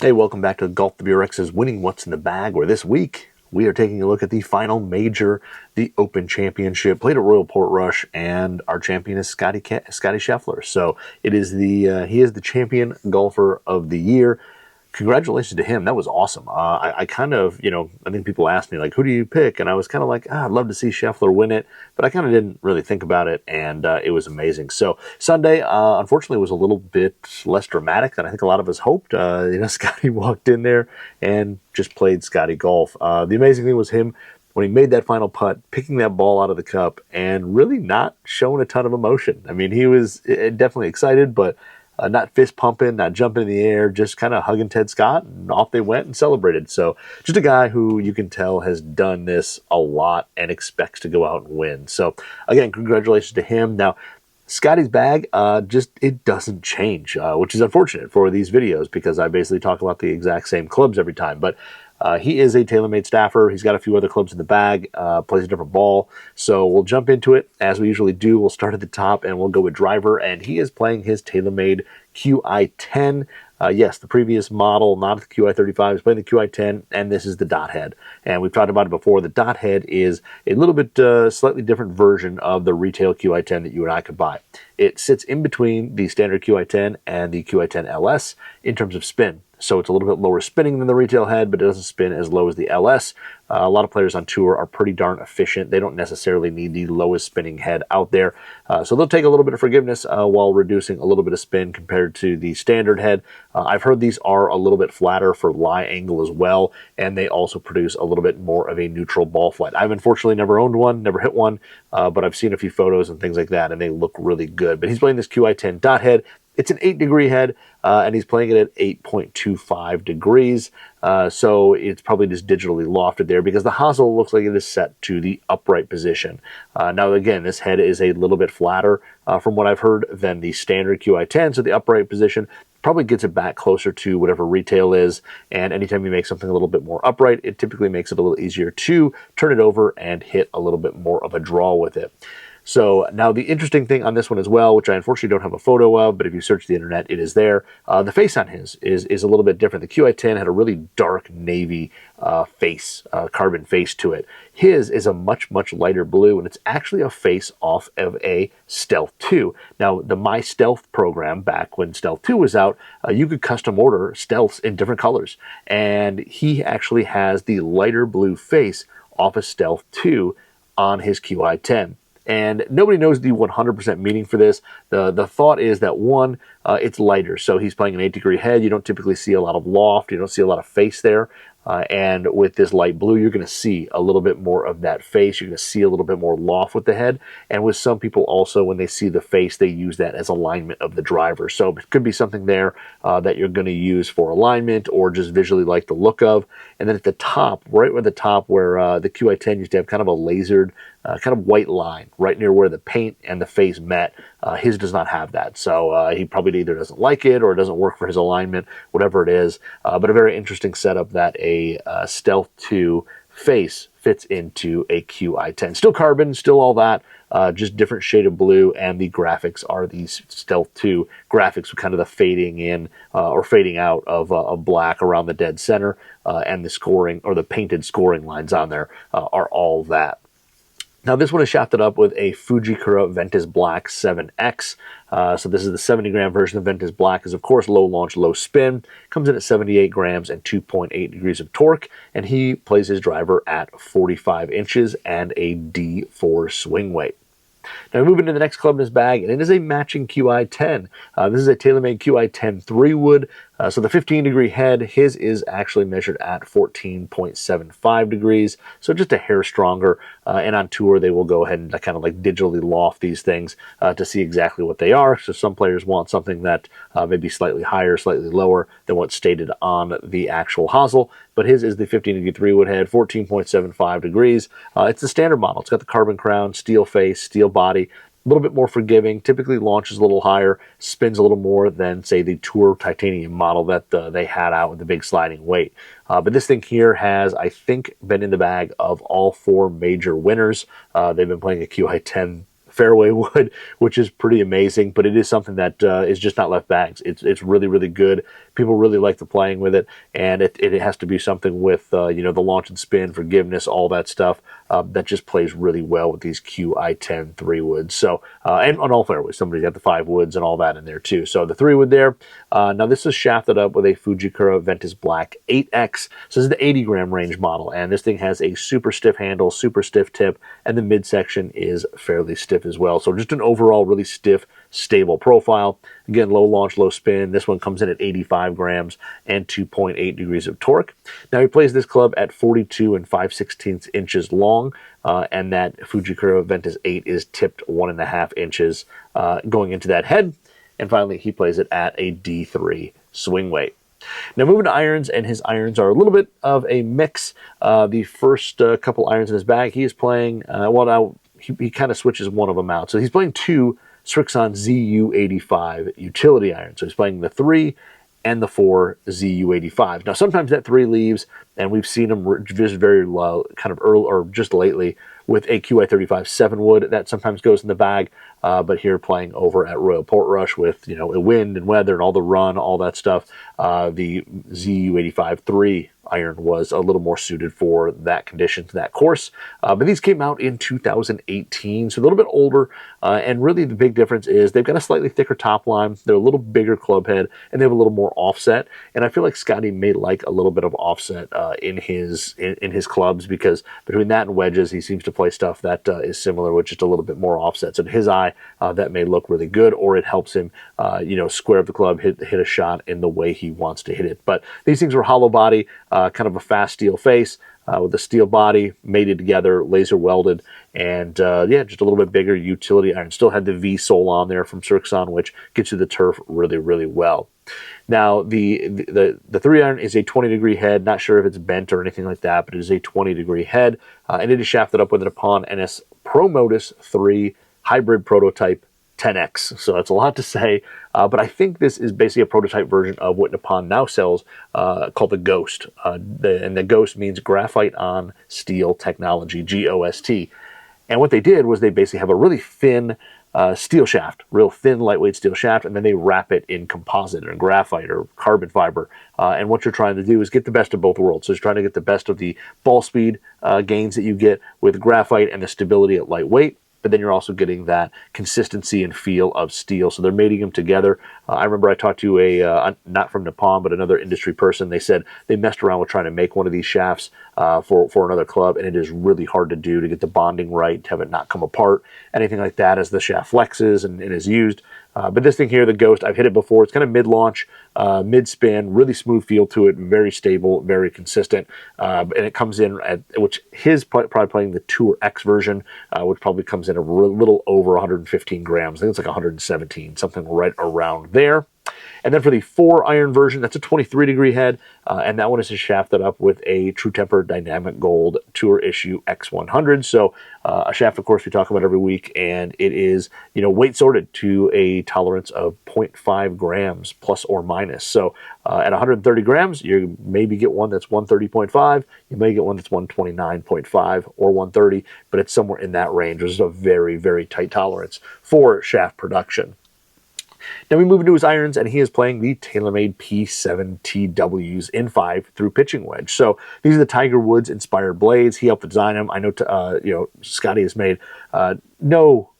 Hey, welcome back to Golf WRX's Winning What's in the Bag, where this week we are taking a look at the final major, the Open Championship, played at Royal Portrush, and our champion is Scottie Scheffler. So it is he is the champion golfer of the year. Congratulations to him. That was awesome. I kind of, I think people asked me, like, who do you pick? And I was kind of like, I'd love to see Scheffler win it, but I kind of didn't really think about it, and it was amazing. So Sunday, unfortunately, was a little bit less dramatic than I think a lot of us hoped. Scottie walked in there and just played Scottie golf. The amazing thing was him, when he made that final putt, picking that ball out of the cup and really not showing a ton of emotion. I mean, he was definitely excited, but not fist pumping, not jumping in the air, just kind of hugging Ted Scott, and off they went and celebrated. So just a guy who you can tell has done this a lot and expects to go out and win. So again, congratulations to him. Now, Scottie's bag, it doesn't change, which is unfortunate for these videos because I basically talk about the exact same clubs every time. But he is a TaylorMade staffer. He's got a few other clubs in the bag, plays a different ball. So we'll jump into it as we usually do. We'll start at the top and we'll go with driver. And he is playing his TaylorMade Qi10. Yes, the previous model, not the Qi35, is playing the Qi10, and this is the dot head. And we've talked about it before. The dot head is a little bit slightly different version of the retail Qi10 that you and I could buy. It sits in between the standard Qi10 and the Qi10 LS in terms of spin. So it's a little bit lower spinning than the retail head, but it doesn't spin as low as the LS. A lot of players on tour are pretty darn efficient. They don't necessarily need the lowest spinning head out there. So they'll take a little bit of forgiveness while reducing a little bit of spin compared to the standard head. I've heard these are a little bit flatter for lie angle as well, and they also produce a little bit more of a neutral ball flight. I've unfortunately never owned one, never hit one, but I've seen a few photos and things like that, and they look really good. But he's playing this Qi10 dot head. It's an 8-degree head, and he's playing it at 8.25 degrees. So it's probably just digitally lofted there because the hosel looks like it is set to the upright position. Now, again, this head is a little bit flatter from what I've heard than the standard Qi10, so the upright position probably gets it back closer to whatever retail is. And anytime you make something a little bit more upright, it typically makes it a little easier to turn it over and hit a little bit more of a draw with it. So now the interesting thing on this one as well, which I unfortunately don't have a photo of, but if you search the internet, it is there. The face on his is a little bit different. The Qi10 had a really dark navy face, carbon face to it. His is a much, much lighter blue, and it's actually a face off of a Stealth 2. Now, the My Stealth program, back when Stealth 2 was out, you could custom order Stealths in different colors. And he actually has the lighter blue face off of Stealth 2 on his Qi10. And nobody knows the 100% meaning for this. The thought is that, one, it's lighter. So he's playing an 8-degree head. You don't typically see a lot of loft. You don't see a lot of face there. And with this light blue, you're going to see a little bit more of that face. You're going to see a little bit more loft with the head. And with some people also, when they see the face, they use that as alignment of the driver. So it could be something there that you're going to use for alignment or just visually like the look of. And then at the top, right at the top where the Qi10 used to have kind of a lasered, kind of white line right near where the paint and the face met. His does not have that. So he probably either doesn't like it or it doesn't work for his alignment, whatever it is. But a very interesting setup that a Stealth 2 face fits into a Qi10. Still carbon, still all that, just different shade of blue, and the graphics are these Stealth 2 graphics with kind of the fading in or fading out of black around the dead center, and the scoring or the painted scoring lines on there are all that. Now, this one is shafted up with a Fujikura Ventus Black 7X. So this is the 70-gram version of Ventus Black. Is, of course, low launch, low spin. Comes in at 78 grams and 2.8 degrees of torque. And he plays his driver at 45 inches and a D4 swing weight. Now, moving to the next club in his bag, and it is a matching Qi10. This is a TaylorMade Qi10 3-wood. So the 15-degree head, his is actually measured at 14.75 degrees, so just a hair stronger. And on tour, they will go ahead and kind of like digitally loft these things to see exactly what they are. So some players want something that may be slightly higher, slightly lower than what's stated on the actual hosel. But his is the 15-degree 3-wood head, 14.75 degrees. It's the standard model. It's got the carbon crown, steel face, steel body. A little bit more forgiving, typically launches a little higher, spins a little more than, say, the Tour titanium model that they had out with the big sliding weight. But this thing here has, I think, been in the bag of all 4 major winners. They've been playing a Qi10 fairway wood, which is pretty amazing, but it is something that is just not left bags. It's really, really good. People really like the playing with it, and it has to be something with you know, the launch and spin, forgiveness, all that stuff that just plays really well with these Qi10 3 woods. So and on all fairways, somebody's got the 5 woods and all that in there too. So the 3 wood there. Now this is shafted up with a Fujikura Ventus Black 8X. So this is the 80 gram range model, and this thing has a super stiff handle, super stiff tip, and the midsection is fairly stiff as well. So just an overall really stiff, stable profile. Again, low launch, low spin. This one comes in at 85 grams and 2.8 degrees of torque. Now he plays this club at 42 and 5/16 inches long, and that Fujikura Ventus 8 is tipped 1.5 inches going into that head. And finally, he plays it at a D3 swing weight. Now moving to irons, and his irons are a little bit of a mix. The first couple irons in his bag, he is playing, well now he kind of switches one of them out. So he's playing 2 Srixon ZU85 utility irons. So he's playing the 3 and the 4 ZU85. Now sometimes that 3 leaves, and we've seen him just very low, kind of early or just lately, with a Qi35 7 wood that sometimes goes in the bag. But here playing over at Royal Portrush with, you know, wind and weather and all the run, all that stuff, the ZU85 3 iron was a little more suited for that condition, that course. But these came out in 2018, so a little bit older. And really the big difference is they've got a slightly thicker top line, they're a little bigger club head, and they have a little more offset. And I feel like Scottie may like a little bit of offset in his clubs, because between that and wedges, he seems to play stuff that is similar with just a little bit more offset. So to his eye, that may look really good, or it helps him, you know, square up the club, hit a shot in the way he wants to hit it. But these things were hollow body, kind of a fast steel face with a steel body mated together, laser welded, and yeah, just a little bit bigger utility iron. Still had the V sole on there from Srixon, which gets you the turf really, really well. Now the 3 iron is a 20-degree head. Not sure if it's bent or anything like that, but it is a 20-degree head, and it is shafted up with a Nippon NS Pro Modus 3 hybrid prototype 10X. So that's a lot to say, but I think this is basically a prototype version of what Nippon now sells called the Ghost. And the Ghost means graphite on steel technology, GOST. And what they did was they basically have a really thin steel shaft, real thin, lightweight steel shaft, and then they wrap it in composite or graphite or carbon fiber. And what you're trying to do is get the best of both worlds. So you're trying to get the best of the ball speed gains that you get with graphite and the stability at lightweight, but then you're also getting that consistency and feel of steel. So they're mating them together. I remember I talked to a, not from Nippon, but another industry person. They said they messed around with trying to make one of these shafts for another club, and it is really hard to do, to get the bonding right, to have it not come apart, anything like that as the shaft flexes and is used. But this thing here, the Ghost, I've hit it before. It's kind of mid-launch, mid-spin, really smooth feel to it, very stable, very consistent. And it comes in at, which his probably playing the Tour X version, which probably comes in a little over 115 grams. I think it's like 117, something right around there. And then for the 4 iron version, that's a 23-degree head, and that one is shafted up with a True Temper Dynamic Gold Tour Issue X100. So a shaft, of course, we talk about every week, and it is, you know, weight sorted to a tolerance of 0.5 grams plus or minus. So at 130 grams, you maybe get one that's 130.5, you may get one that's 129.5 or 130, but it's somewhere in that range. There's a very, very tight tolerance for shaft production. Now we move into his irons, and he is playing the TaylorMade P7 TWs in 5 through pitching wedge. So these are the Tiger Woods inspired blades. He helped design them. I know, you know, Scottie has made no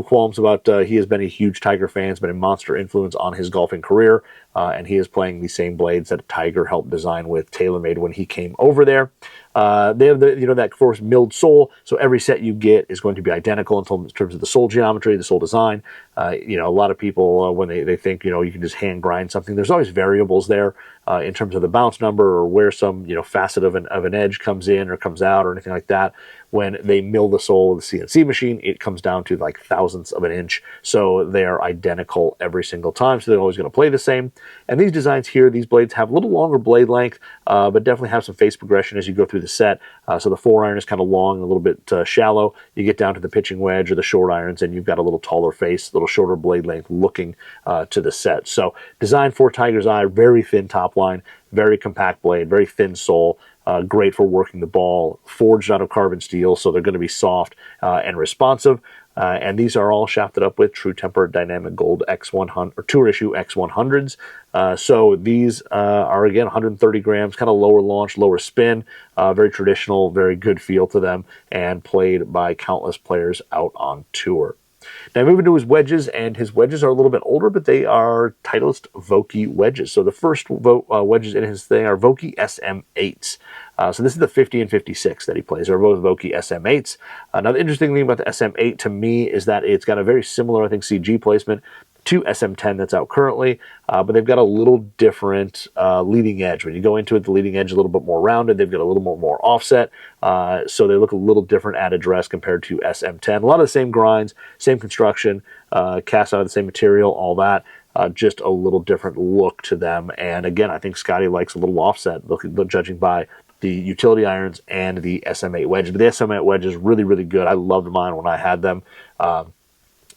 qualms about. He has been a huge Tiger fan. Has been a monster influence on his golfing career, and he is playing the same blades that Tiger helped design with TaylorMade when he came over there. They have the, you know, that course milled sole, so every set you get is going to be identical in terms of the sole geometry, the sole design. You know, a lot of people when they think, you know, you can just hand grind something, there's always variables there in terms of the bounce number or where some, you know, facet of an edge comes in or comes out or anything like that. When they mill the sole with the CNC machine, it comes down to like thousandths of an inch. So they are identical every single time. So they're always going to play the same. And these designs here, these blades have a little longer blade length, but definitely have some face progression as you go through the set. So the 4 iron is kind of long, a little bit shallow. You get down to the pitching wedge or the short irons, and you've got a little taller face, a little shorter blade length looking to the set. So designed for Tiger's eye, very thin top line, very compact blade, very thin sole. great for working the ball, forged out of carbon steel, so they're going to be soft and responsive. And these are all shafted up with True Temper Dynamic Gold X100 or Tour Issue X100s. So these are, again, 130 grams, kind of lower launch, lower spin, very traditional, very good feel to them, and played by countless players out on tour. Now moving to his wedges, and his wedges are a little bit older, but they are Titleist Vokey wedges. So the first wedges in his thing are Vokey SM8s. So this is the 50 and 56 that he plays. They're both Vokey SM8s. Now the interesting thing about the SM8 to me is that it's got a very similar, I think, CG placement to SM10 that's out currently, but they've got a little different leading edge. When you go into it, the leading edge is a little bit more rounded. They've got a little more offset, so they look a little different at address compared to SM10. A lot of the same grinds, same construction, cast out of the same material, all that. Just a little different look to them. And again, I think Scottie likes a little offset, judging by the utility irons and the SM8 wedges. But the SM8 wedge is really, really good. I loved mine when I had them.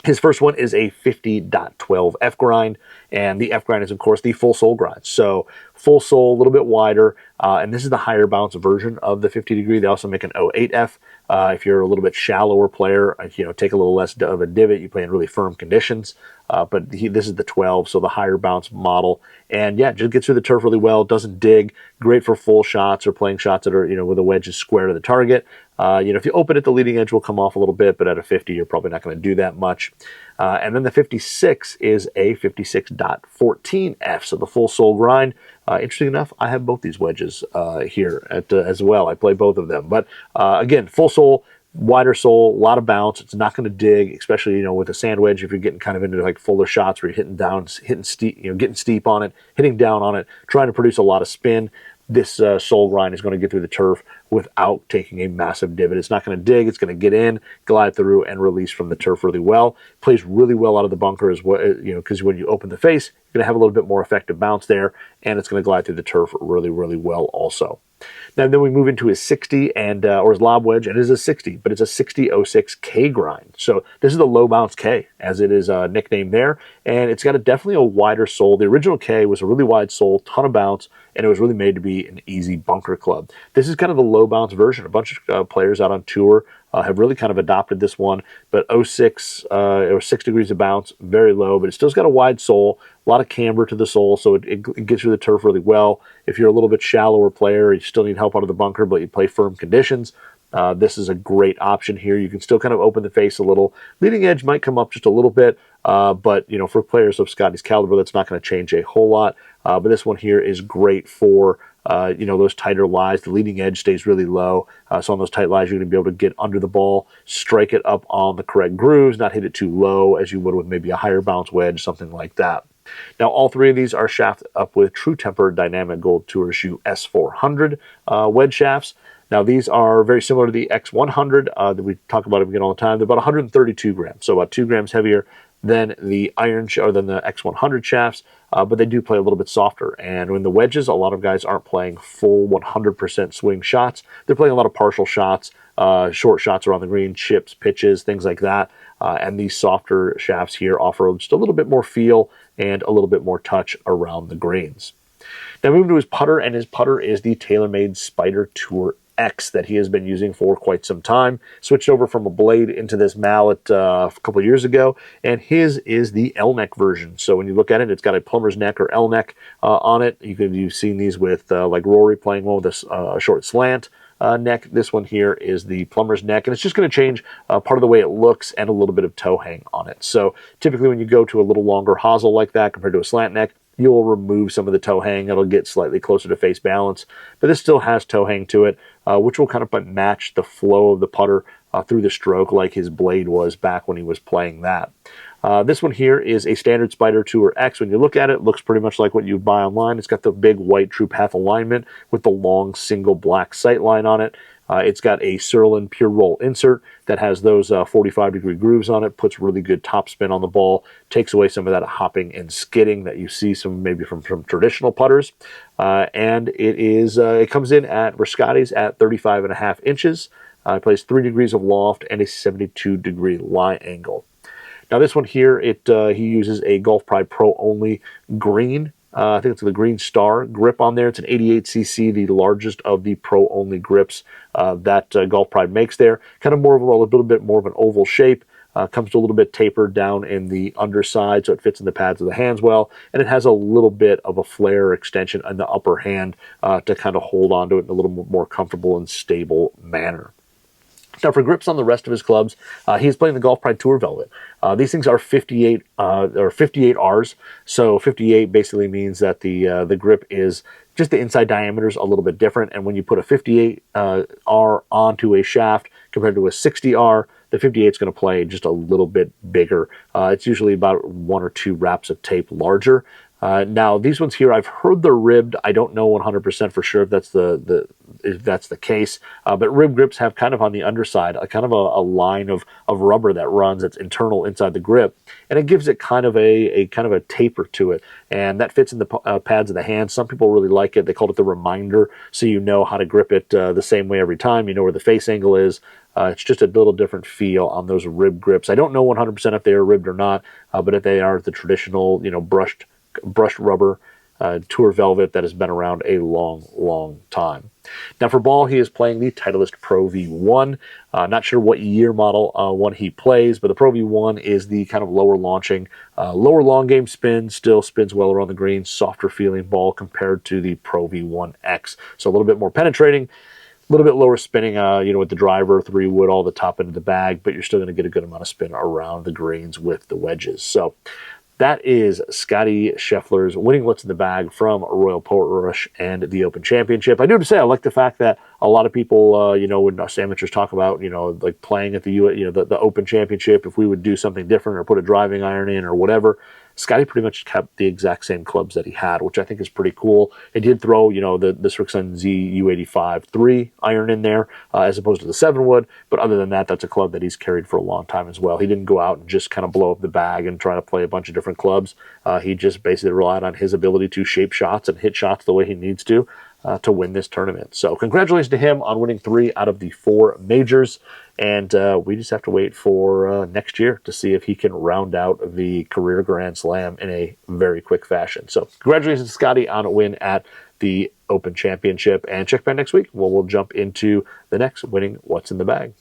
His first one is a 50.12 F grind, and the F grind is, of course, the full sole grind. So full sole, a little bit wider, and this is the higher bounce version of the 50 degree. They also make an 08F. If you're a little bit shallower player, take a little less of a divot, you play in really firm conditions. But this is the 12, so the higher bounce model. And yeah, just gets through the turf really well, doesn't dig, great for full shots or playing shots that are, where the wedge is square to the target. If you open it, the leading edge will come off a little bit, but at a 50, you're probably not going to do that much. And then the 56 is a 56.14F, so the full sole grind. Interesting enough, I have both these wedges here as well. I play both of them. But again, full sole, wider sole, a lot of bounce. It's not going to dig, especially with a sand wedge. If you're getting kind of into like fuller shots where you're hitting steep, getting steep on it, hitting down on it, trying to produce a lot of spin. This sole grind is going to get through the turf without taking a massive divot. It's not going to dig. It's going to get in, glide through, and release from the turf really well. Plays really well out of the bunker as well, because when you open the face, you're going to have a little bit more effective bounce there, and it's going to glide through the turf really, really well also. Now then we move into his 60 or his lob wedge, and it is a 60, but it's a 60-06 K grind. So this is the low bounce K, as it is nicknamed there, and it's got definitely a wider sole. The original K was a really wide sole, ton of bounce, and it was really made to be an easy bunker club. This is kind of the low bounce version. A bunch of players out on tour have really kind of adopted this one, but 06 or 6 degrees of bounce, very low, but it still's got a wide sole, a lot of camber to the sole, so it gets through the turf really well. If you're a little bit shallower player, you still need help out of the bunker, but you play firm conditions, this is a great option here. You can still kind of open the face a little. Leading edge might come up just a little bit, but for players of Scottie's caliber, that's not going to change a whole lot. But this one here is great for those tighter lies. The leading edge stays really low, so on those tight lies, you're going to be able to get under the ball, strike it up on the correct grooves, not hit it too low as you would with maybe a higher bounce wedge, something like that. Now, all three of these are shafted up with True Temper Dynamic Gold Tour Issue S400 wedge shafts. Now, these are very similar to the X100 that we talk about again all the time. They're about 132 grams, so about 2 grams heavier than the than the X100 shafts, but they do play a little bit softer. And when the wedges, a lot of guys aren't playing full 100% swing shots. They're playing a lot of partial shots, short shots around the green, chips, pitches, things like that. And these softer shafts here offer just a little bit more feel and a little bit more touch around the greens. Now moving to his putter, and his putter is the TaylorMade Spider Tour X that he has been using for quite some time. Switched over from a blade into this mallet a couple of years ago, and his is the L-neck version. So when you look at it, it's got a plumber's neck or L-neck on it. You've seen these with like Rory playing one with a short slant neck. This one here is the plumber's neck, and it's just going to change part of the way it looks and a little bit of toe hang on it. So typically when you go to a little longer hosel like that compared to a slant neck, you'll remove some of the toe hang. It'll get slightly closer to face balance, but this still has toe hang to it, which will kind of match the flow of the putter through the stroke like his blade was back when he was playing that. This one here is a standard Spider Tour X. When you look at it, it looks pretty much like what you buy online. It's got the big white true path alignment with the long single black sight line on it. It's got a Srixon pure roll insert that has those 45-degree grooves on it, puts really good top spin on the ball, takes away some of that hopping and skidding that you see maybe from traditional putters. And it comes in at Scotty's at 35.5 inches. It plays 3 degrees of loft and a 72-degree lie angle. Now this one here, he uses a Golf Pride Pro only green I think it's the Green Star grip on there. It's an 88cc, the largest of the pro-only grips that Golf Pride makes there. Kind of more of a little bit more of an oval shape. Comes to a little bit tapered down in the underside, so it fits in the pads of the hands well, and it has a little bit of a flare extension in the upper hand to kind of hold onto it in a little more comfortable and stable manner. Now, for grips on the rest of his clubs, he's playing the Golf Pride Tour Velvet. These things are 58 or 58 Rs. So 58 basically means that the grip is just the inside diameter is a little bit different. And when you put a 58 R onto a shaft compared to a 60 R, the 58 is going to play just a little bit bigger. It's usually about 1 or 2 wraps of tape larger. Now, these ones here, I've heard they're ribbed. I don't know 100% for sure if that's the case. But rib grips have kind of on the underside a kind of a line of rubber that runs that's internal inside the grip, and it gives it kind of a taper to it, and that fits in the pads of the hand. Some people really like it. They call it the reminder, so you know how to grip it the same way every time. You know where the face angle is. It's just a little different feel on those rib grips. I don't know 100% if they are ribbed or not, but if they are the traditional, brushed rubber Tour Velvet that has been around a long time. Now for ball, he is playing the Titleist Pro V1. Not sure what year model one he plays, but the Pro V1 is the kind of lower launching, lower long game spin, still spins well around the green, softer feeling ball compared to the Pro V1X. So a little bit more penetrating, a little bit lower spinning, with the driver, 3-wood, all the top end of the bag, but you're still going to get a good amount of spin around the greens with the wedges. So that is Scottie Scheffler's winning what's in the bag from Royal Portrush and the Open Championship. I do have to say, I like the fact that a lot of people, when us amateurs talk about, like playing at the Open Championship, if we would do something different or put a driving iron in or whatever, Scottie pretty much kept the exact same clubs that he had, which I think is pretty cool. He did throw, the Srixon Z U85 3 iron in there as opposed to the 7-wood, but other than that, that's a club that he's carried for a long time as well. He didn't go out and just kind of blow up the bag and try to play a bunch of different clubs. He just basically relied on his ability to shape shots and hit shots the way he needs to win this tournament. So congratulations to him on winning 3 out of the 4 majors. And we just have to wait for next year to see if he can round out the career Grand Slam in a very quick fashion. So congratulations to Scottie on a win at the Open Championship. And check back next week where we'll jump into the next winning What's in the Bag.